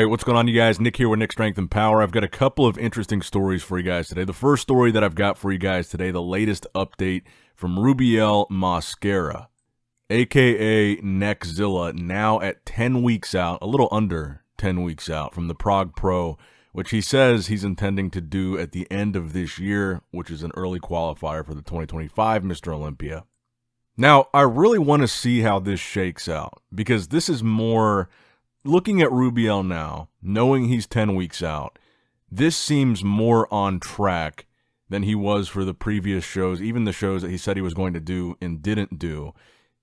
Alright, what's going on, you guys? Nick here with Nick Strength and Power. I've got a couple of interesting stories for you guys today. The first story that I've got for you guys today, the latest update from Rubiel Mosquera, aka Neckzilla, now at 10 weeks out, a little under 10 weeks out from the Prague Pro, which he says he's intending to do at the end of this year, which is an early qualifier for the 2025 Mr. Olympia. Now, I really want to see how this shakes out, because this is more... Looking at Rubiel now, knowing he's 10 weeks out, this seems more on track than he was for the previous shows, even the shows that he said he was going to do and didn't do.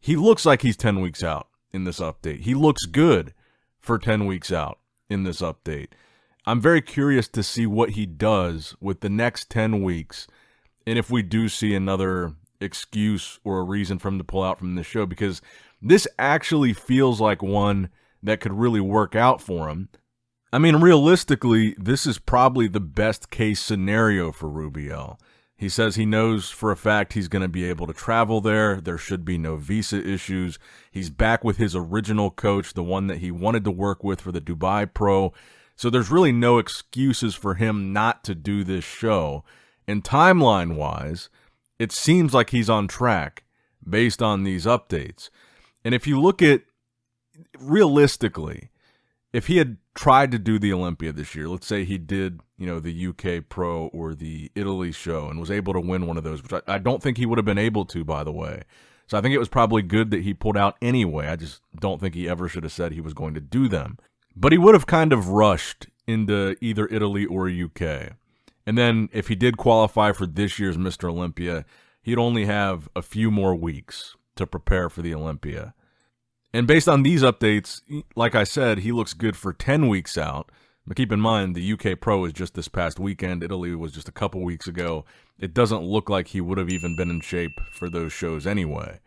He looks like he's 10 weeks out in this update. He looks good for 10 weeks out in this update. I'm very curious to see what he does with the next 10 weeks, and if we do see another excuse or a reason for him to pull out from this show, because this actually feels like one that could really work out for him. I mean, realistically, this is probably the best case scenario for Rubiel. He says he knows for a fact he's going to be able to travel there. There should be no visa issues. He's back with his original coach, the one that he wanted to work with for the Dubai Pro. So there's really no excuses for him not to do this show. And timeline-wise, it seems like he's on track based on these updates. And if you look at realistically, if he had tried to do the Olympia this year, let's say he did, the UK Pro or the Italy show and was able to win one of those, which I don't think he would have been able to, by the way. So I think it was probably good that he pulled out anyway. I just don't think he ever should have said he was going to do them. But he would have kind of rushed into either Italy or UK. And then if he did qualify for this year's Mr. Olympia, he'd only have a few more weeks to prepare for the Olympia. And based on these updates, like I said, he looks good for 10 weeks out. But keep in mind, the UK Pro is just this past weekend. Italy was just a couple weeks ago. It doesn't look like he would have even been in shape for those shows anyway.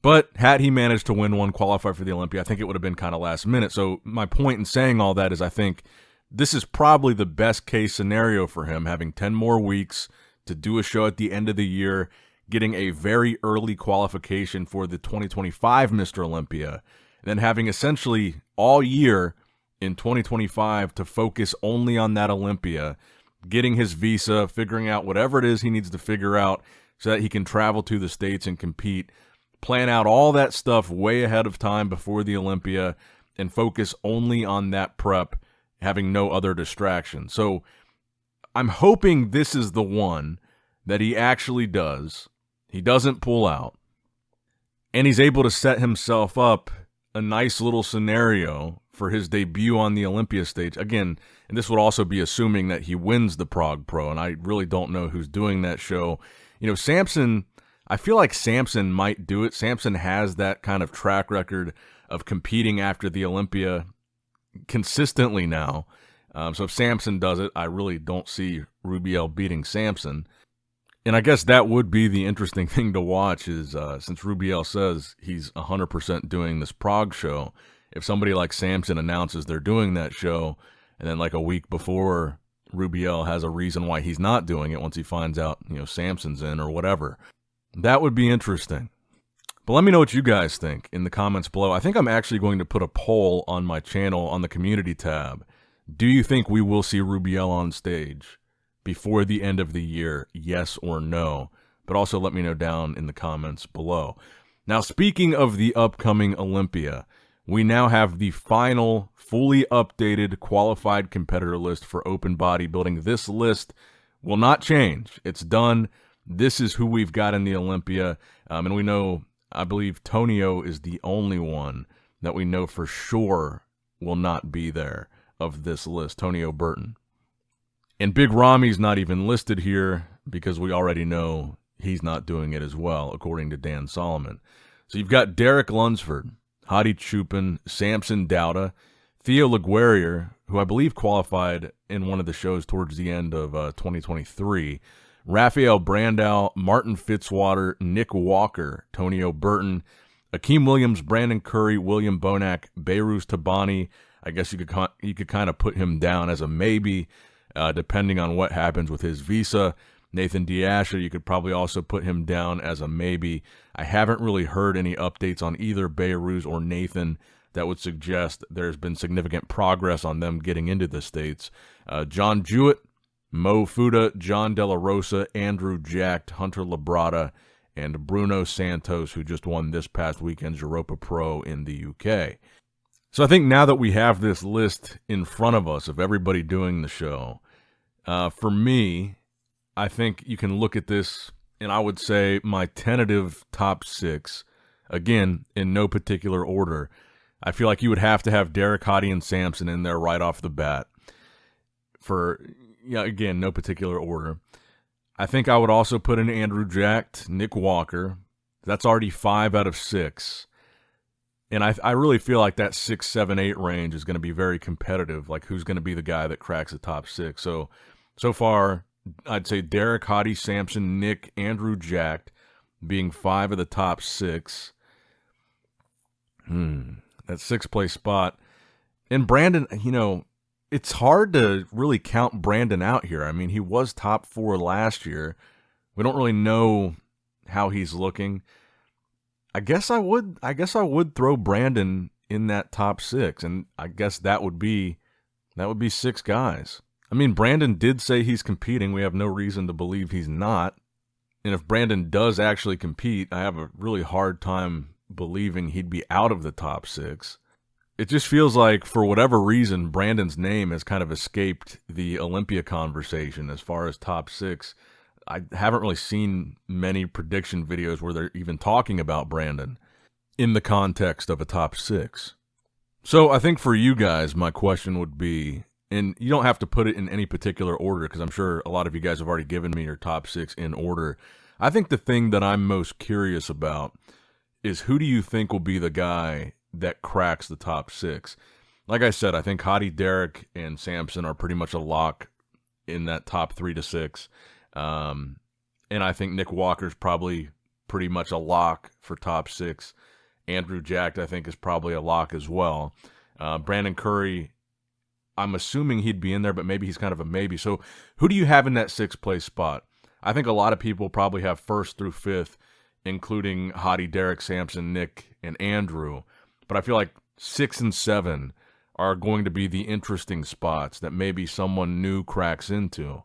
But had he managed to win one, qualify for the Olympia, I think it would have been kind of last minute. So my point in saying all that is I think this is probably the best case scenario for him, having 10 more weeks to do a show at the end of the year, getting a very early qualification for the 2025 Mr. Olympia, and then having essentially all year in 2025 to focus only on that Olympia, getting his visa, figuring out whatever it is he needs to figure out so that he can travel to the States and compete, plan out all that stuff way ahead of time before the Olympia, and focus only on that prep, having no other distractions. So I'm hoping this is the one that he actually does. He doesn't pull out, and he's able to set himself up a nice little scenario for his debut on the Olympia stage. Again, and this would also be assuming that he wins the Prague Pro, and I really don't know who's doing that show. Samson, I feel like Samson might do it. Samson has that kind of track record of competing after the Olympia consistently now. So if Samson does it, I really don't see Rubiel beating Samson. And I guess that would be the interesting thing to watch is since Rubiel says he's 100% doing this Prague show, if somebody like Samson announces they're doing that show, and then like a week before Rubiel has a reason why he's not doing it once he finds out, Samson's in or whatever, that would be interesting. But let me know what you guys think in the comments below. I think I'm actually going to put a poll on my channel on the community tab. Do you think we will see Rubiel on stage before the end of the year, yes or no? But also let me know down in the comments below. Now, speaking of the upcoming Olympia, we now have the final, fully updated, qualified competitor list for open bodybuilding. This list will not change. It's done. This is who we've got in the Olympia. And we know, I believe Tonio is the only one that we know for sure will not be there of this list, Tonio Burton. And Big Rami's not even listed here because we already know he's not doing it as well, according to Dan Solomon. So you've got Derek Lunsford, Hadi Chupin, Samson Dauda, Theo Laguerrier, who I believe qualified in one of the shows towards the end of 2023, Raphael Brandau, Martin Fitzwater, Nick Walker, Tonio Burton, Akeem Williams, Brandon Curry, William Bonac, Behruz Tabani. I guess you could kind of put him down as a maybe, depending on what happens with his visa. Nathan Diasha, you could probably also put him down as a maybe. I haven't really heard any updates on either Behruz or Nathan. that would suggest there's been significant progress on them getting into the States. John Jewett, Mo Fuda, John De La Rosa, Andrew Jacked, Hunter Labrada, and Bruno Santos, who just won this past weekend's Europa Pro in the UK. So I think now that we have this list in front of us of everybody doing the show, for me, I think you can look at this, and I would say my tentative top 6, again, in no particular order. I feel like you would have to have Derek, Hadi, and Samson in there right off the bat. For, again, no particular order. I think I would also put in Andrew Jacked, Nick Walker. That's already 5 out of 6. And I really feel like that 6, 7, 8 range is going to be very competitive, like who's going to be the guy that cracks the top 6. So far, I'd say Derek, Hadi, Samson, Nick, Andrew Jacked being 5 of the top 6. That 6th place spot. And Brandon, it's hard to really count Brandon out here. I mean, he was top 4 last year. We don't really know how he's looking. I guess I would throw Brandon in that top 6, and I guess that would be 6 guys. I mean, Brandon did say he's competing. We have no reason to believe he's not. And if Brandon does actually compete, I have a really hard time believing he'd be out of the top 6. It just feels like, for whatever reason, Brandon's name has kind of escaped the Olympia conversation as far as top 6. I haven't really seen many prediction videos where they're even talking about Brandon in the context of a top 6. So I think for you guys, my question would be, and you don't have to put it in any particular order because I'm sure a lot of you guys have already given me your top 6 in order. I think the thing that I'm most curious about is, who do you think will be the guy that cracks the top 6? Like I said, I think Hadi, Derek, and Samson are pretty much a lock in that top 3 to 6. And I think Nick Walker's probably pretty much a lock for top 6. Andrew Jacked, I think, is probably a lock as well. Brandon Curry, I'm assuming he'd be in there, but maybe he's kind of a maybe. So who do you have in that 6th place spot? I think a lot of people probably have 1st through 5th, including Hadi, Derek, Samson, Nick, and Andrew. But I feel like 6 and 7 are going to be the interesting spots that maybe someone new cracks into.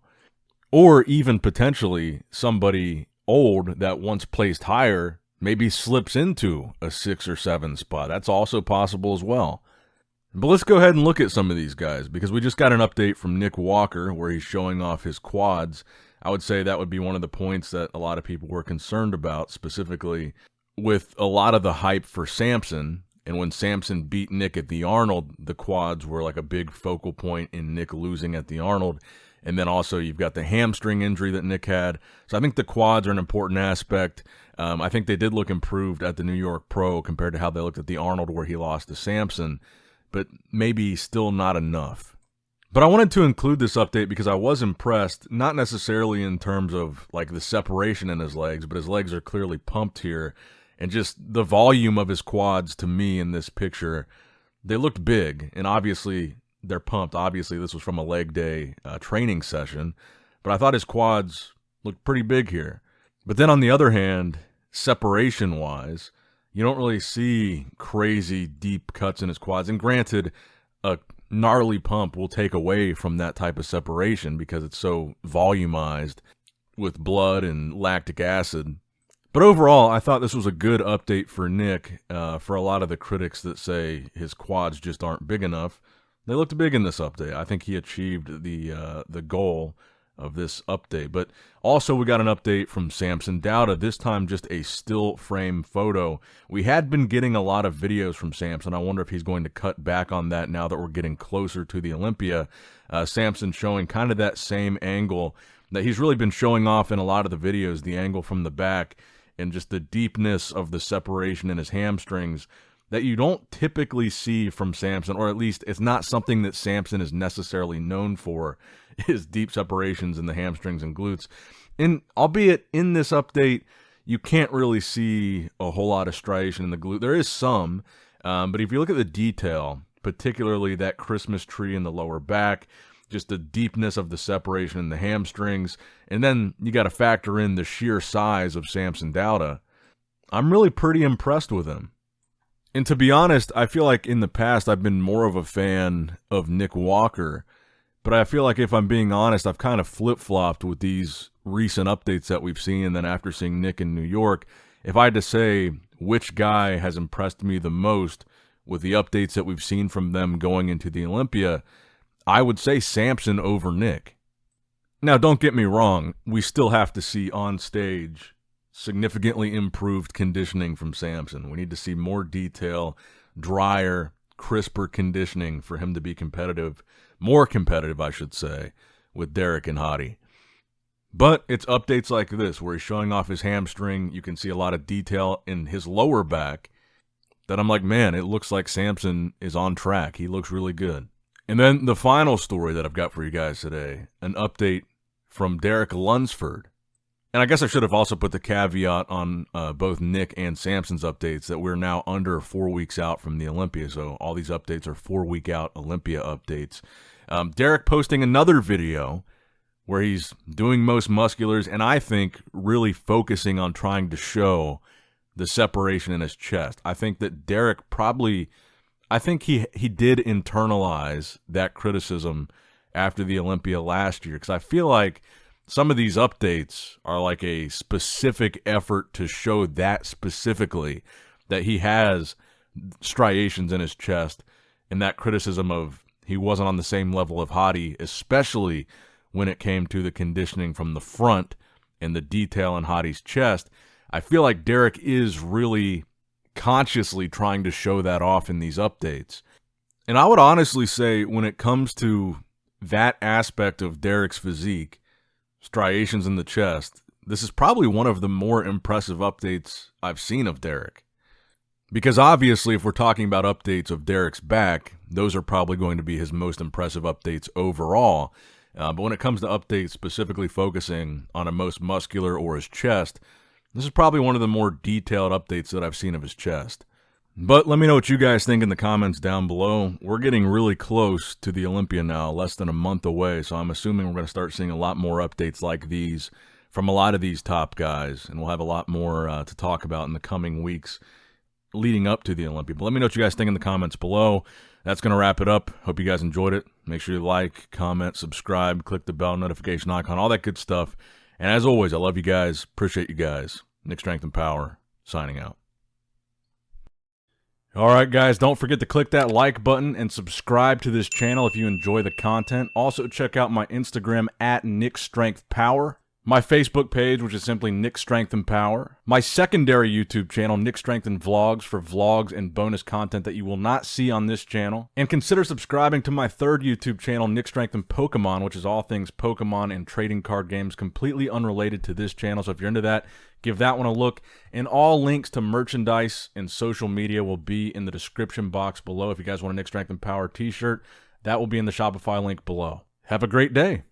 Or even potentially somebody old that once placed higher maybe slips into a 6 or 7 spot. That's also possible as well. But let's go ahead and look at some of these guys, because we just got an update from Nick Walker where he's showing off his quads. I would say that would be one of the points that a lot of people were concerned about, specifically with a lot of the hype for Samson. And when Samson beat Nick at the Arnold, the quads were like a big focal point in Nick losing at the Arnold. And then also you've got the hamstring injury that Nick had. So I think the quads are an important aspect. I think they did look improved at the New York Pro compared to how they looked at the Arnold where he lost to Samson, but maybe still not enough. But I wanted to include this update because I was impressed, not necessarily in terms of like the separation in his legs, but his legs are clearly pumped here. And just the volume of his quads to me in this picture, they looked big, and obviously they're pumped. Obviously, this was from a leg day training session, but I thought his quads looked pretty big here. But then on the other hand, separation-wise, you don't really see crazy deep cuts in his quads. And granted, a gnarly pump will take away from that type of separation because it's so volumized with blood and lactic acid. But overall, I thought this was a good update for Nick. For a lot of the critics that say his quads just aren't big enough, they looked big in this update. I think he achieved the goal of this update. But also we got an update from Samson Dauda, this time just a still frame photo. We had been getting a lot of videos from Samson. I wonder if he's going to cut back on that now that we're getting closer to the Olympia. Samson showing kind of that same angle that he's really been showing off in a lot of the videos, the angle from the back and just the deepness of the separation in his hamstrings that you don't typically see from Samson, or at least it's not something that Samson is necessarily known for, is deep separations in the hamstrings and glutes. And albeit in this update, you can't really see a whole lot of striation in the glute. There is some, but if you look at the detail, particularly that Christmas tree in the lower back, just the deepness of the separation in the hamstrings, and then you got to factor in the sheer size of Samson Dauda, I'm really pretty impressed with him. And to be honest, I feel like in the past I've been more of a fan of Nick Walker, but I feel like if I'm being honest, I've kind of flip-flopped with these recent updates that we've seen, and then after seeing Nick in New York, if I had to say which guy has impressed me the most with the updates that we've seen from them going into the Olympia, I would say Samson over Nick. Now, don't get me wrong, we still have to see on stage significantly improved conditioning from Samson. We need to see more detail, drier, crisper conditioning for him to be competitive, more competitive, I should say, with Derek and Hadi. But it's updates like this where he's showing off his hamstring. You can see a lot of detail in his lower back that I'm like, man, it looks like Samson is on track. He looks really good. And then the final story that I've got for you guys today, an update from Derek Lunsford. And I guess I should have also put the caveat on both Nick and Samson's updates that we're now under 4 weeks out from the Olympia. So all these updates are 4 week out Olympia updates. Derek posting another video where he's doing most musculars and I think really focusing on trying to show the separation in his chest. I think that Derek probably, I think he did internalize that criticism after the Olympia last year, because I feel like some of these updates are like a specific effort to show that specifically, that he has striations in his chest, and that criticism of he wasn't on the same level of Hadi, especially when it came to the conditioning from the front and the detail in Hadi's chest. I feel like Derek is really consciously trying to show that off in these updates. And I would honestly say when it comes to that aspect of Derek's physique, striations in the chest, this is probably one of the more impressive updates I've seen of Derek. Because obviously if we're talking about updates of Derek's back, those are probably going to be his most impressive updates overall. But when it comes to updates specifically focusing on a most muscular or his chest, this is probably one of the more detailed updates that I've seen of his chest. But let me know what you guys think in the comments down below. We're getting really close to the Olympia now, less than a month away, so I'm assuming we're going to start seeing a lot more updates like these from a lot of these top guys, and we'll have a lot more to talk about in the coming weeks leading up to the Olympia. But let me know what you guys think in the comments below. That's going to wrap it up. Hope you guys enjoyed it. Make sure you like, comment, subscribe, click the bell notification icon, all that good stuff. And as always, I love you guys. Appreciate you guys. Nick Strength and Power, signing out. All right, guys, don't forget to click that like button and subscribe to this channel if you enjoy the content. Also, check out my Instagram at NICKS&P, my Facebook page, which is simply Nick Strength and Power, my secondary YouTube channel, Nick Strength and Vlogs, for vlogs and bonus content that you will not see on this channel. And consider subscribing to my third YouTube channel, Nick Strength and Pokemon, which is all things Pokemon and trading card games, completely unrelated to this channel. So if you're into that, give that one a look. And all links to merchandise and social media will be in the description box below. If you guys want a Nick Strength and Power t-shirt, that will be in the Shopify link below. Have a great day.